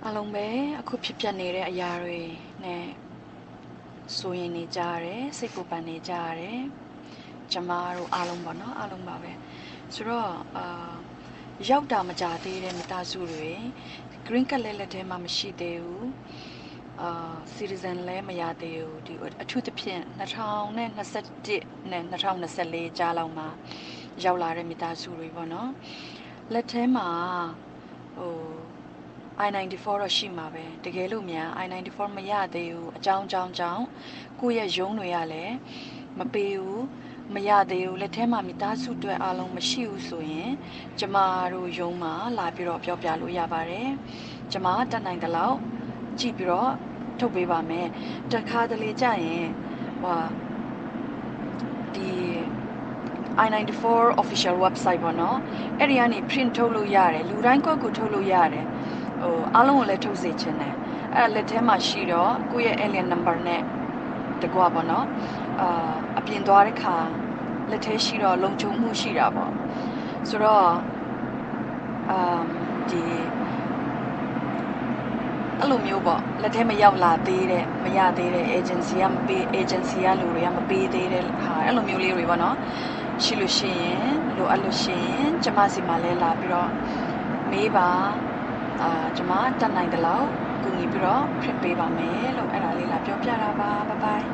အားလုံးပဲအခုဖြစ်ပြနေတဲ့အရာတွေနဲ့စိုးရင်နေကြရတယ်စိတ်ပူပန်နေကြရတယ်ကျမတို့အားလုံးပေါ့နော်အားလုံးပါပဲဆိုတော့ရောက်တာမကြသေးတဲ့မိသားစုတွေ green card လက်ထဲမှာမရှိသေးဘူးcitizen လည်းမရသေးဘူးဒီအထူးသဖြင့်2021နဲ့2024ကြားလောက်မှာရောက်လာတဲ့မိသားစုတွေပေါ့နော်လက်ထဲမှာI-94 တော့ရှိမှာပဲတကယ်လို့များ I-94 မရသေးဘူးအကြောင်းကိုယ့်ရဲ့ရုံးတွေကလည်းမပေးဘူးမရသေးဘူးလက်ထဲမှာမိသားစုတွေအားလုံးမရှိဘူးဆိုရင်ကျမတို့ရုံးမှာလာပြီးတော့ပြောပြလို့ရပါတယ်ကျမတက်နိုင်တဲ့လောက်ကြည့်ပြီးတော့ထုတ်ပေးပါမယ်တခါတလေကြာရင်ဒီ I-94 official website ပေါ့နော်အဲ့ဒီကနေ print ထုတ်လို့ရတယ်လူတိုင်းကိုထုတ်လို့ရတယ်အားလုံးကိုလည်းထုတ်စေချင်တယ်အဲ့လက်ထဲမှာရှိတော့ကိုယ့်ရဲ့ alien number နဲ့တကွာပေါ့နော်အပြင်သွားတဲ့ခါလက်ထဲရှိတော့လုံခြုံမှုရှိတာပေါ့ဆိုတော့ဒီအဲ့လိုမျိုးပေါ့လက်ထဲမရောက်လာသေးတဲ့မရသေးတဲ့ agency ကလူတွေကမပေးသေးတဲ့ဟာအဲ့လိုမျိုးလေးတွေပေါ့နော်ရှိလို့ရှိရင်လိုအပ်လို့ရှိရင်ကျမစီမှာလဲလာပြီးတော့မေးပါကျမတက်နိုင်တယ်လို့ကူညီပြီးတော့ print ပေးပါမယ်လို့အဲ့ဒါလေးလာပြောပြတာပါ bye bye